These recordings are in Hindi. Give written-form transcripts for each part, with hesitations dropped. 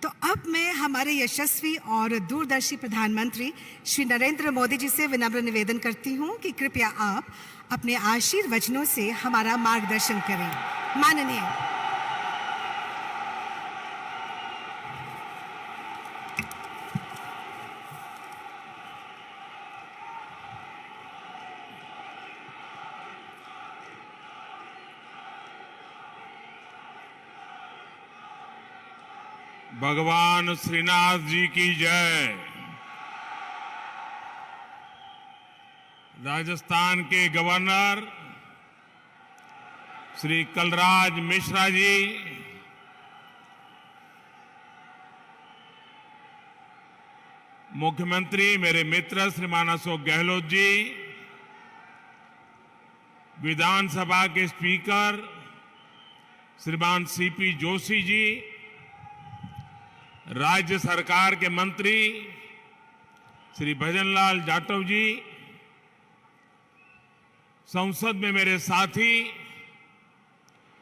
तो अब मैं हमारे यशस्वी और दूरदर्शी प्रधानमंत्री श्री नरेंद्र मोदी जी से विनम्र निवेदन करती हूं कि कृपया आप अपने आशीर्वचनों से हमारा मार्गदर्शन करें। माननीय भगवान श्रीनाथ जी की जय। राजस्थान के गवर्नर श्री कलराज मिश्रा जी, मुख्यमंत्री मेरे मित्र श्रीमान अशोक गहलोत जी, विधानसभा के स्पीकर श्रीमान सीपी जोशी जी, राज्य सरकार के मंत्री श्री भजनलाल जाटव जी, संसद में मेरे साथी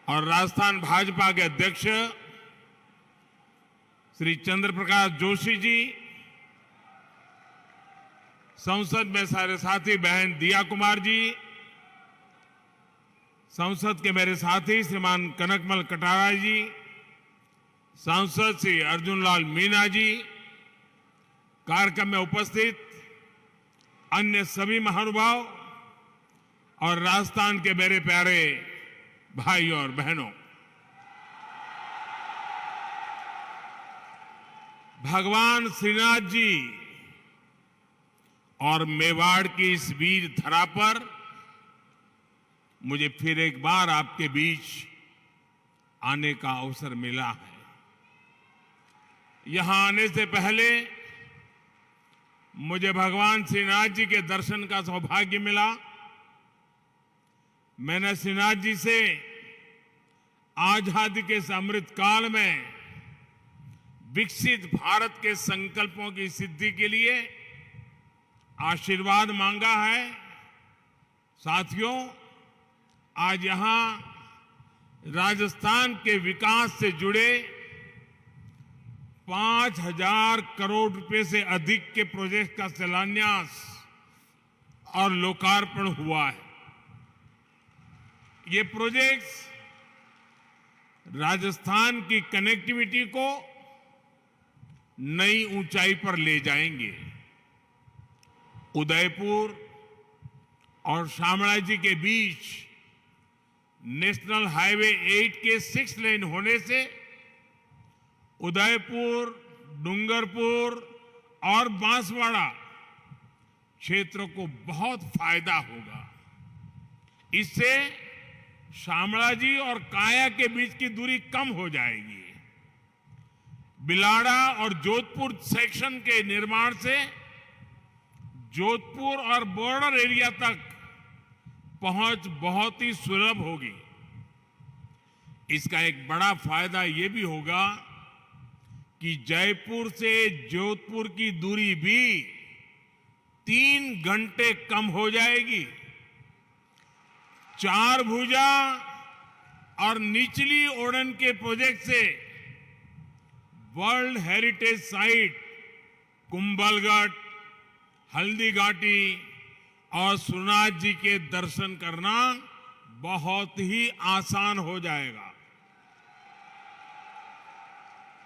और राजस्थान भाजपा के अध्यक्ष श्री चंद्र प्रकाश जोशी जी, संसद में सारे साथी बहन दिया कुमार जी, संसद के मेरे साथी श्रीमान कनकमल कटारा जी, सांसद श्री अर्जुन लाल मीणा जी, कार्यक्रम में उपस्थित अन्य सभी महानुभाव और राजस्थान के मेरे प्यारे भाई और बहनों, भगवान श्रीनाथ जी और मेवाड़ की इस वीर धरा पर मुझे फिर एक बार आपके बीच आने का अवसर मिला है। यहां आने से पहले मुझे भगवान श्रीनाथ जी के दर्शन का सौभाग्य मिला। मैंने श्रीनाथ जी से आजादी के इस अमृत काल में विकसित भारत के संकल्पों की सिद्धि के लिए आशीर्वाद मांगा है। साथियों, आज यहां राजस्थान के विकास से जुड़े 5,000 करोड़ रुपए से अधिक के प्रोजेक्ट का शिलान्यास और लोकार्पण हुआ है। ये प्रोजेक्ट्स राजस्थान की कनेक्टिविटी को नई ऊंचाई पर ले जाएंगे। उदयपुर और शामळाजी के बीच नेशनल हाईवे 8 के 6 लेन होने से उदयपुर, डूंगरपुर और बांसवाड़ा क्षेत्रों को बहुत फायदा होगा। इससे शामळाजी और काया के बीच की दूरी कम हो जाएगी। बिलाड़ा और जोधपुर सेक्शन के निर्माण से जोधपुर और बॉर्डर एरिया तक पहुंच बहुत ही सुलभ होगी। इसका एक बड़ा फायदा यह भी होगा कि जयपुर से जोधपुर की दूरी भी 3 घंटे कम हो जाएगी। 4 भुजा और निचली ओड़न के प्रोजेक्ट से world heritage site Kumbhalgarh, Haldi Ghati और श्रीनाथ जी के दर्शन करना बहुत ही आसान हो जाएगा।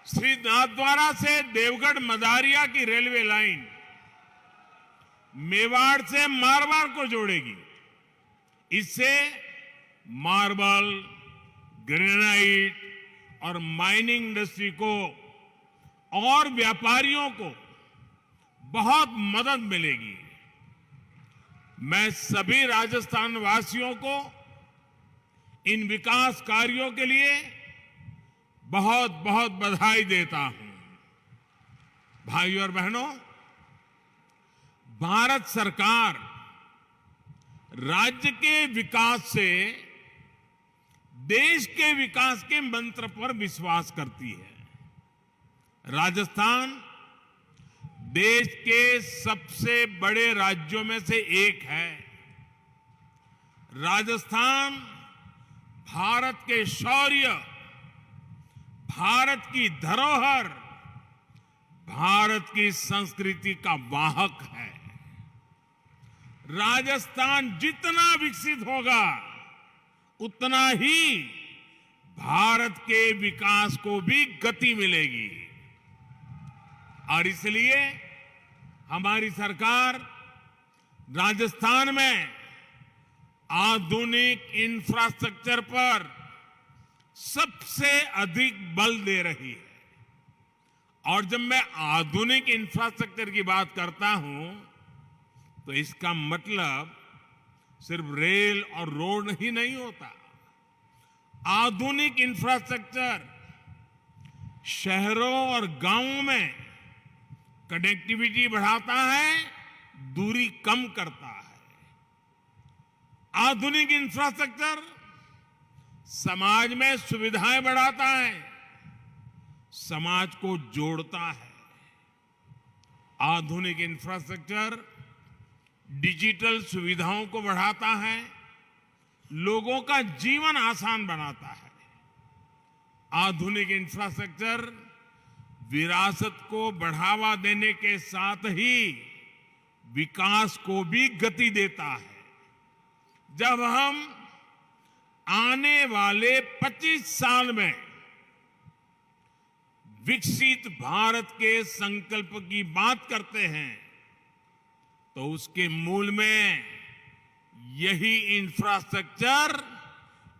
श्री नाथद्वारा से देवगढ़ मदारिया की रेलवे लाइन मेवाड़ से मारवाड़ को जोड़ेगी। इससे मार्बल, ग्रेनाइट और माइनिंग इंडस्ट्री को और व्यापारियों को बहुत मदद मिलेगी। मैं सभी राजस्थान वासियों को इन विकास कार्यों के लिए बहुत बहुत बधाई देता हूं। भाइयों और बहनों, भारत सरकार राज्य के विकास से देश के विकास के मंत्र पर विश्वास करती है। राजस्थान देश के सबसे बड़े राज्यों में से एक है। राजस्थान भारत के शौर्य, भारत की धरोहर भारत की संस्कृति का वाहक है। राजस्थान जितना विकसित होगा उतना ही भारत के विकास को भी गति मिलेगी। और इसलिए हमारी सरकार राजस्थान में आधुनिक इंफ्रास्ट्रक्चर पर सबसे अधिक बल दे रही है। और जब मैं आधुनिक इंफ्रास्ट्रक्चर की बात करता हूं तो इसका मतलब सिर्फ रेल और रोड ही नहीं होता। आधुनिक इंफ्रास्ट्रक्चर शहरों और गांवों में कनेक्टिविटी बढ़ाता है, दूरी कम करता है। आधुनिक इंफ्रास्ट्रक्चर समाज में सुविधाएं बढ़ाता है, समाज को जोड़ता है। आधुनिक इंफ्रास्ट्रक्चर डिजिटल सुविधाओं को बढ़ाता है, लोगों का जीवन आसान बनाता है। आधुनिक इंफ्रास्ट्रक्चर विरासत को बढ़ावा देने के साथ ही विकास को भी गति देता है। जब हम आने वाले 25 साल में विकसित भारत के संकल्प की बात करते हैं तो उसके मूल में यही इंफ्रास्ट्रक्चर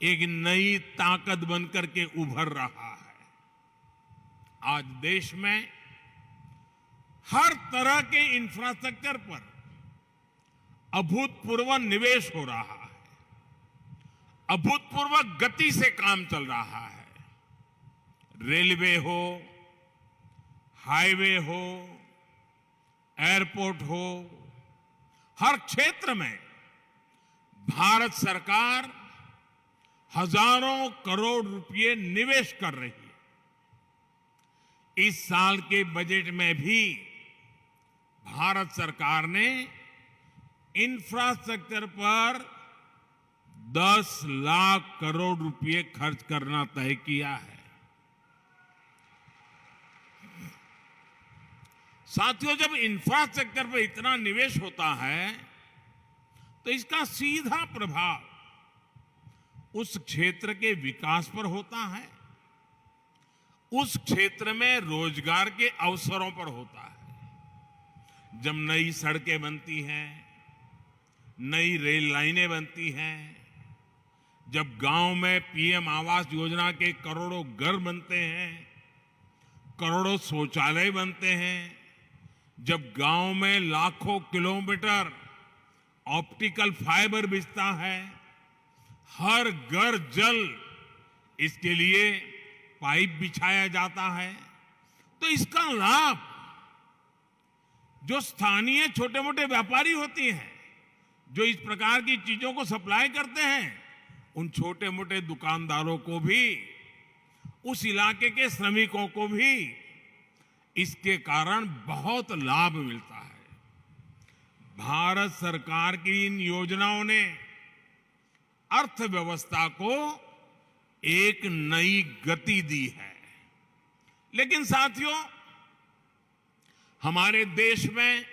एक नई ताकत बनकर के उभर रहा है। आज देश में हर तरह के इंफ्रास्ट्रक्चर पर अभूतपूर्व निवेश हो रहा है, अभूतपूर्व गति से काम चल रहा है। रेलवे हो, हाईवे हो, एयरपोर्ट हो, हर क्षेत्र में भारत सरकार हजारों करोड़ रुपए निवेश कर रही है। इस साल के बजट में भी भारत सरकार ने इंफ्रास्ट्रक्चर पर 10 लाख करोड़ रुपए खर्च करना तय किया है। साथियों, जब इंफ्रास्ट्रक्चर पर इतना निवेश होता है तो इसका सीधा प्रभाव उस क्षेत्र के विकास पर होता है, उस क्षेत्र में रोजगार के अवसरों पर होता है। जब नई सड़कें बनती हैं, नई रेल लाइनें बनती हैं, जब गांव में पीएम आवास योजना के करोड़ों घर बनते हैं, करोड़ों शौचालय बनते हैं, जब गांव में लाखों किलोमीटर ऑप्टिकल फाइबर बिछता है, हर घर जल इसके लिए पाइप बिछाया जाता है, तो इसका लाभ जो स्थानीय छोटे मोटे व्यापारी होती हैं, जो इस प्रकार की चीजों को सप्लाई करते हैं, उन छोटे मोटे दुकानदारों को भी, उस इलाके के श्रमिकों को भी इसके कारण बहुत लाभ मिलता है। भारत सरकार की इन योजनाओं ने अर्थव्यवस्था को एक नई गति दी है। लेकिन साथियों, हमारे देश में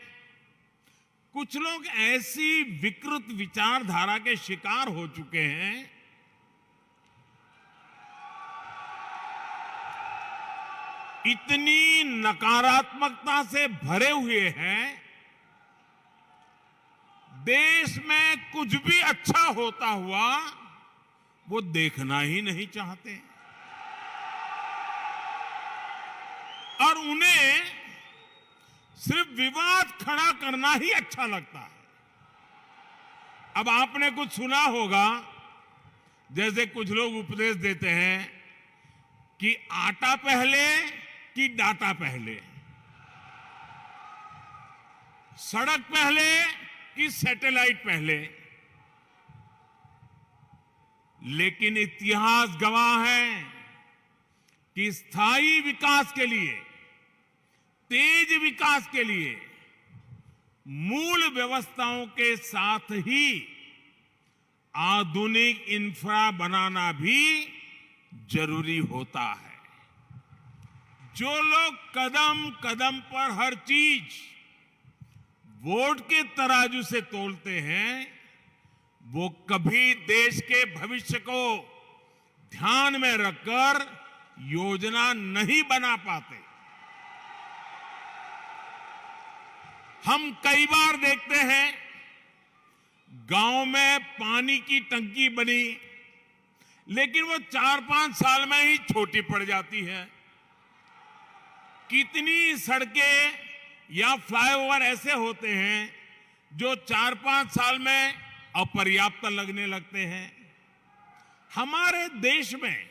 कुछ लोग ऐसी विकृत विचारधारा के शिकार हो चुके हैं इतनी नकारात्मकता से भरे हुए हैं, देश में कुछ भी अच्छा होता हुआ वो देखना ही नहीं चाहते और उन्हें सिर्फ विवाद खड़ा करना ही अच्छा लगता है। अब आपने कुछ सुना होगा, जैसे कुछ लोग उपदेश देते हैं कि आटा पहले कि डाटा पहले, सड़क पहले कि सैटेलाइट पहले। लेकिन इतिहास गवाह है कि स्थायी विकास के लिए, तेज विकास के लिए मूल व्यवस्थाओं के साथ ही आधुनिक इंफ्रा बनाना भी जरूरी होता है। जो लोग कदम कदम पर हर चीज वोट के तराजू से तोलते हैं, वो कभी देश के भविष्य को ध्यान में रखकर योजना नहीं बना पाते। हम कई बार देखते हैं गांव में पानी की टंकी बनी, लेकिन वो 4-5 साल में ही छोटी पड़ जाती है। कितनी सड़कें या फ्लाईओवर ऐसे होते हैं जो 4-5 साल में अपर्याप्त लगने लगते हैं। हमारे देश में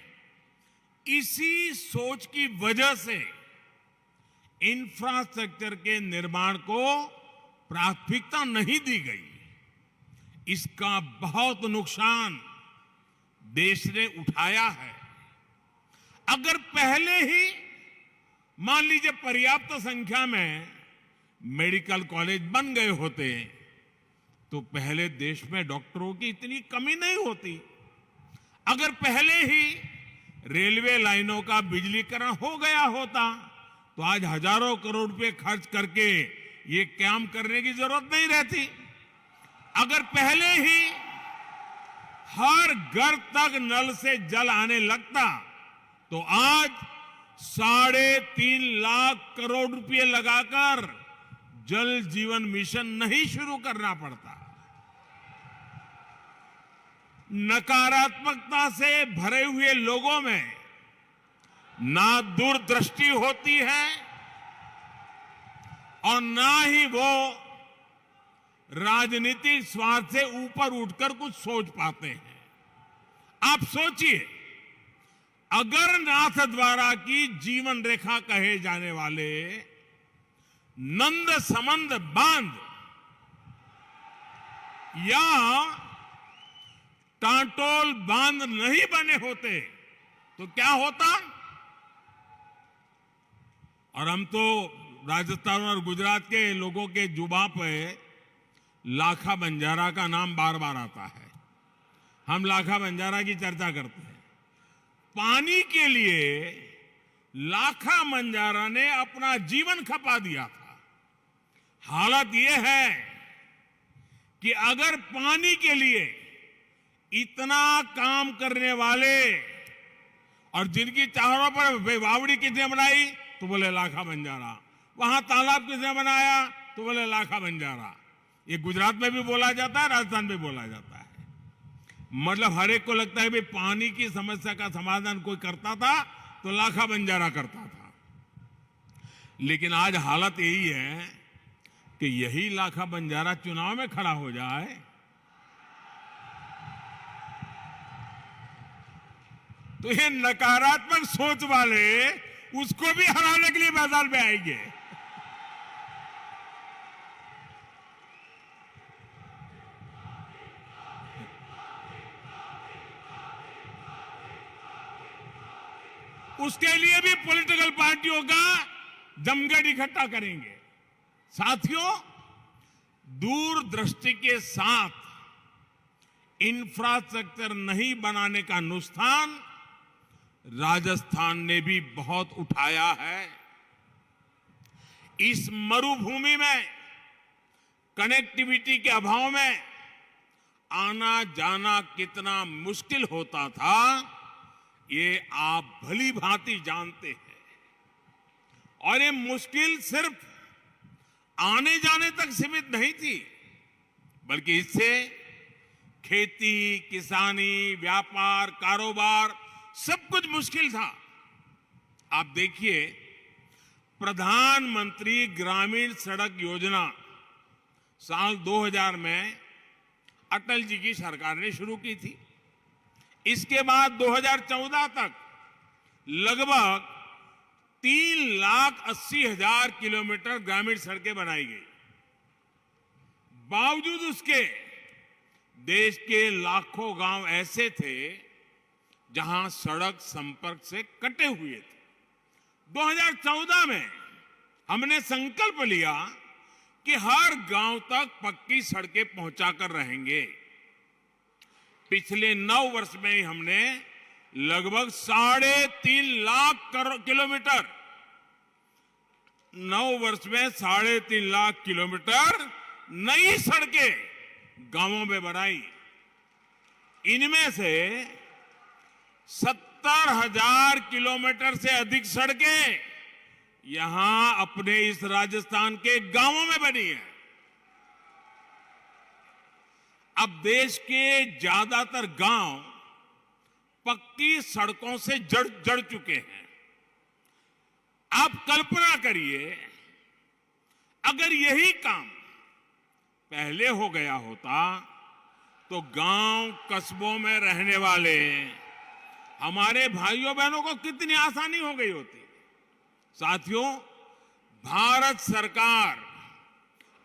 इसी सोच की वजह से इंफ्रास्ट्रक्चर के निर्माण को प्राथमिकता नहीं दी गई। इसका बहुत नुकसान देश ने उठाया है। अगर पहले ही मान लीजिए पर्याप्त संख्या में मेडिकल कॉलेज बन गए होते तो पहले देश में डॉक्टरों की इतनी कमी नहीं होती। अगर पहले ही रेलवे लाइनों का बिजलीकरण हो गया होता तो आज हजारों करोड़ रुपए खर्च करके ये काम करने की जरूरत नहीं रहती। अगर पहले ही हर घर तक नल से जल आने लगता तो आज 3.5 लाख करोड़ रुपए लगाकर जल जीवन मिशन नहीं शुरू करना पड़ता। नकारात्मकता से भरे हुए लोगों में ना दूरदृष्टि होती है और ना ही वो राजनीतिक स्वार्थ से ऊपर उठकर कुछ सोच पाते हैं। आप सोचिए, अगर नाथ द्वारा की जीवन रेखा कहे जाने वाले नंद समंद बांध या टाटोल बांध नहीं बने होते तो क्या होता। और हम तो राजस्थान और गुजरात के लोगों के जुबान पे लाखा बंजारा का नाम बार बार आता है। हम लाखा बंजारा की चर्चा करते हैं। पानी के लिए लाखा बंजारा ने अपना जीवन खपा दिया था। हालत यह है कि अगर पानी के लिए इतना काम करने वाले और जिनकी चारों पर बावड़ी किसने बनाई तो बोले लाखा बंजारा, वहां तालाब किसने बनाया तो बोले लाखा बंजारा। ये गुजरात में भी बोला जाता है, राजस्थान में बोला जाता है। मतलब हर एक को लगता है भाई पानी की समस्या का समाधान कोई करता था तो लाखा बंजारा करता था। लेकिन आज हालत यही है कि यही लाखा बंजारा चुनाव में खड़ा हो जाए तो ये नकारात्मक सोच वाले उसको भी हराने के लिए मैदान में आएंगे। उसके लिए भी पॉलिटिकल पार्टियों का जमघट इकट्ठा करेंगे। साथियों, दूरदृष्टि के साथ इंफ्रास्ट्रक्चर नहीं बनाने का नुकसान राजस्थान ने भी बहुत उठाया है। इस मरुभूमि में कनेक्टिविटी के अभाव में आना जाना कितना मुश्किल होता था ये आप भली भांति जानते हैं। और ये मुश्किल सिर्फ आने जाने तक सीमित नहीं थी, बल्कि इससे खेती, किसानी, व्यापार, कारोबार सब कुछ मुश्किल था। आप देखिए, प्रधानमंत्री ग्रामीण सड़क योजना साल 2000 में अटल जी की सरकार ने शुरू की थी। इसके बाद 2014 तक लगभग 3,80,000 किलोमीटर ग्रामीण सड़कें बनाई गई। बावजूद उसके देश के लाखों गांव ऐसे थे जहां सड़क संपर्क से कटे हुए थे। 2014 में हमने संकल्प लिया कि हर गांव तक पक्की सड़कें पहुंचाकर रहेंगे। पिछले 9 वर्ष में ही हमने लगभग 3.5 लाख किलोमीटर 9 वर्ष में 3.5 लाख किलोमीटर नई सड़कें गांवों में बनाई। इनमें से 70,000 किलोमीटर से अधिक सड़कें यहां अपने इस राजस्थान के गांवों में बनी है। अब देश के ज्यादातर गांव पक्की सड़कों से जड़ चुके हैं। आप कल्पना करिए, अगर यही काम पहले हो गया होता तो गांव कस्बों में रहने वाले हमारे भाइयों बहनों को कितनी आसानी हो गई होती। साथियों, भारत सरकार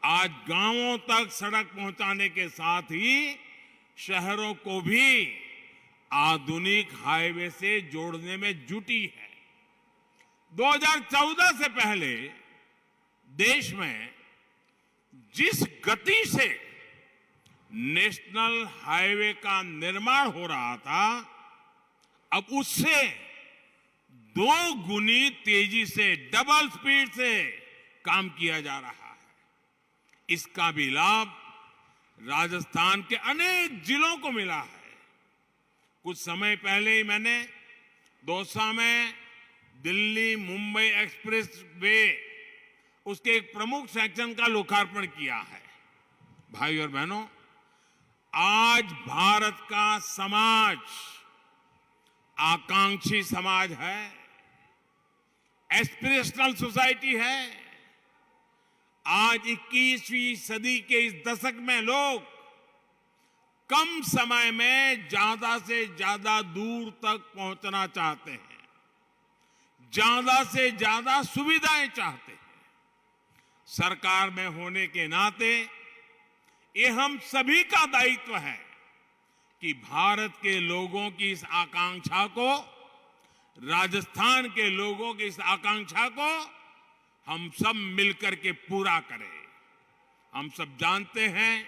आज गांवों तक सड़क पहुंचाने के साथ ही शहरों को भी आधुनिक हाईवे से जोड़ने में जुटी है। 2014 से पहले देश में जिस गति से नेशनल हाईवे का निर्माण हो रहा था, अब उससे 2 गुनी तेजी से, डबल स्पीड से काम किया जा रहा है। इसका भी लाभ राजस्थान के अनेक जिलों को मिला है। कुछ समय पहले ही मैंने दौसा में दिल्ली मुंबई एक्सप्रेस वे, उसके एक प्रमुख सेक्शन का लोकार्पण किया है। भाई और बहनों, आज भारत का समाज आकांक्षी समाज है, एस्पिरेशनल सोसाइटी है। आज 21वीं सदी के इस दशक में लोग कम समय में ज्यादा से ज्यादा दूर तक पहुंचना चाहते हैं, ज्यादा से ज्यादा सुविधाएं चाहते हैं। सरकार में होने के नाते ये हम सभी का दायित्व है कि भारत के लोगों की इस आकांक्षा को, राजस्थान के लोगों की इस आकांक्षा को हम सब मिलकर के पूरा करें। हम सब जानते हैं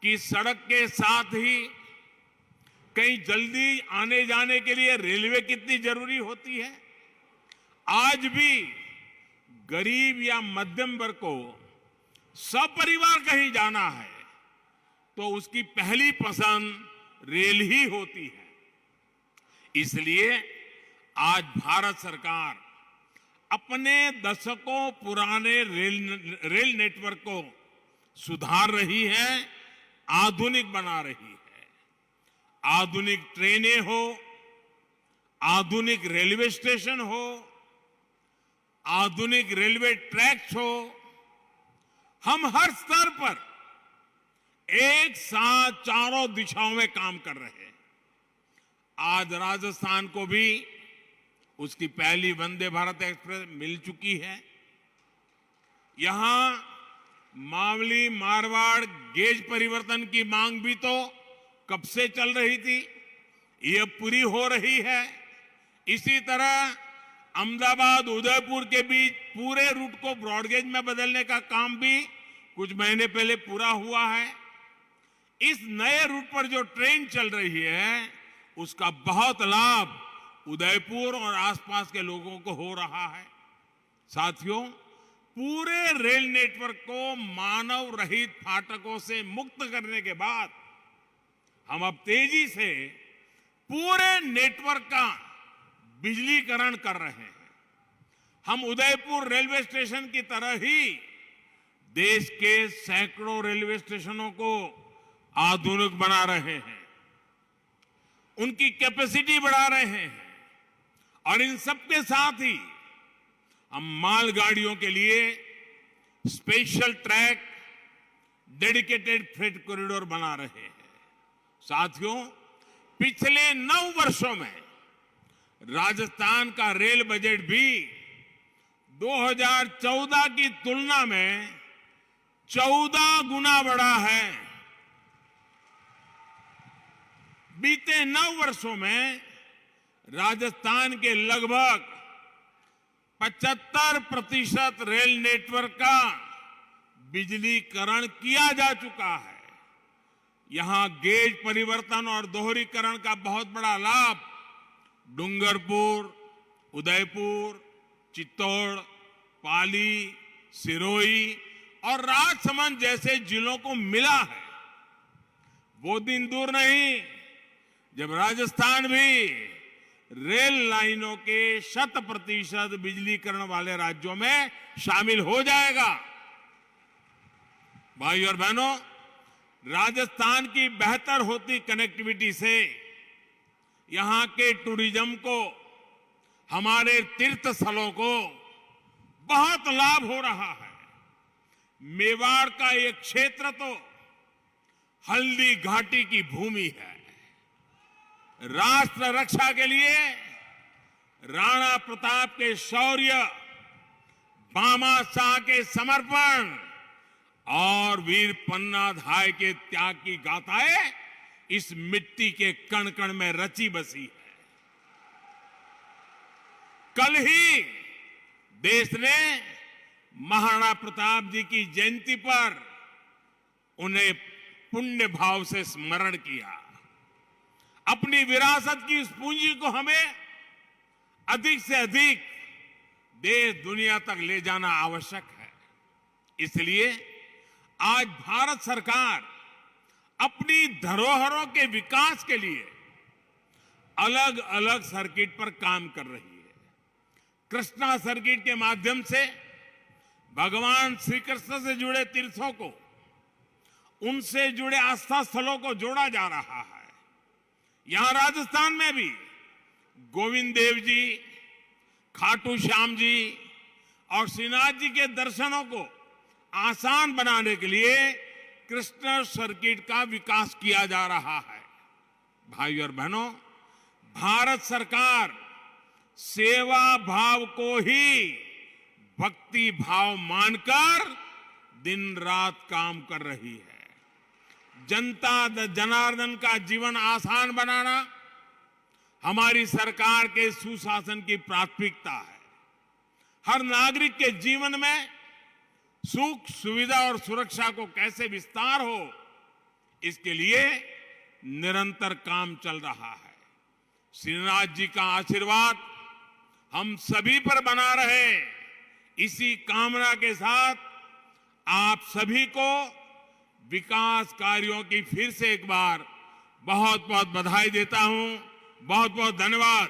कि सड़क के साथ ही कहीं जल्दी आने जाने के लिए रेलवे कितनी जरूरी होती है। आज भी गरीब या मध्यम वर्ग को सपरिवार कहीं जाना है तो उसकी पहली पसंद रेल ही होती है। इसलिए आज भारत सरकार अपने दशकों पुराने रेल नेटवर्क को सुधार रही है, आधुनिक बना रही है। आधुनिक ट्रेनें हो, आधुनिक रेलवे स्टेशन हो, आधुनिक रेलवे ट्रैक्स हो, हम हर स्तर पर एक साथ चारों दिशाओं में काम कर रहे हैं। आज राजस्थान को भी उसकी पहली वंदे भारत एक्सप्रेस मिल चुकी है। यहां मावली मारवाड़ गेज परिवर्तन की मांग भी तो कब से चल रही थी, ये पूरी हो रही है। इसी तरह अहमदाबाद उदयपुर के बीच पूरे रूट को ब्रॉडगेज में बदलने का काम भी कुछ महीने पहले पूरा हुआ है। इस नए रूट पर जो ट्रेन चल रही है उसका बहुत लाभ उदयपुर और आसपास के लोगों को हो रहा है। साथियों, पूरे रेल नेटवर्क को मानव रहित फाटकों से मुक्त करने के बाद हम अब तेजी से पूरे नेटवर्क का बिजलीकरण कर रहे हैं। हम उदयपुर रेलवे स्टेशन की तरह ही देश के सैकड़ों रेलवे स्टेशनों को आधुनिक बना रहे हैं, उनकी कैपेसिटी बढ़ा रहे हैं और इन सबके साथ ही हम मालगाड़ियों के लिए special track, dedicated freight corridor बना रहे हैं। साथियों, पिछले 9 वर्षों में राजस्थान का रेल बजट भी 2014 की तुलना में 14 गुना बढ़ा है। बीते 9 वर्षों में राजस्थान के लगभग 75% रेल नेटवर्क का बिजलीकरण किया जा चुका है। यहां गेज परिवर्तन और दोहरीकरण का बहुत बड़ा लाभ डूंगरपुर, उदयपुर, चित्तौड़, पाली, सिरोही और राजसमंद जैसे जिलों को मिला है। वो दिन दूर नहीं जब राजस्थान भी रेल लाइनों के 100% बिजलीकरण वाले राज्यों में शामिल हो जाएगा। भाई और बहनों, राजस्थान की बेहतर होती कनेक्टिविटी से यहां के टूरिज्म को, हमारे तीर्थ स्थलों को बहुत लाभ हो रहा है। मेवाड़ का ये क्षेत्र तो हल्दी घाटी की भूमि है। राष्ट्र रक्षा के लिए राणा प्रताप के शौर्य, बामा शाह के समर्पण और वीर पन्ना धाय के त्याग की गाथाएं इस मिट्टी के कण कण में रची बसी है। कल ही देश ने महाराणा प्रताप जी की जयंती पर उन्हें पुण्य भाव से स्मरण किया। अपनी विरासत की इस पूंजी को हमें अधिक से अधिक देश दुनिया तक ले जाना आवश्यक है। इसलिए आज भारत सरकार अपनी धरोहरों के विकास के लिए अलग अलग सर्किट पर काम कर रही है। कृष्णा सर्किट के माध्यम से भगवान श्री कृष्ण से जुड़े तीर्थों को, उनसे जुड़े आस्था स्थलों को जोड़ा जा रहा है। यहां राजस्थान में भी गोविंद देव जी, खाटू श्याम जी और श्रीनाथ जी के दर्शनों को आसान बनाने के लिए कृष्ण सर्किट का विकास किया जा रहा है। भाई और बहनों, भारत सरकार सेवा भाव को ही भक्ति भाव मानकर दिन रात काम कर रही है। जनता जनार्दन का जीवन आसान बनाना हमारी सरकार के सुशासन की प्राथमिकता है। हर नागरिक के जीवन में सुख, सुविधा और सुरक्षा को कैसे विस्तार हो, इसके लिए निरंतर काम चल रहा है। श्रीनाथ जी का आशीर्वाद हम सभी पर बना रहे, इसी कामना के साथ आप सभी को विकास कार्यों की फिर से एक बार बहुत बहुत बधाई देता हूं। बहुत बहुत धन्यवाद।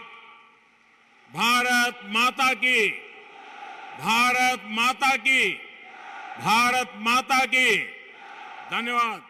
भारत माता की, भारत माता की, भारत माता की। धन्यवाद।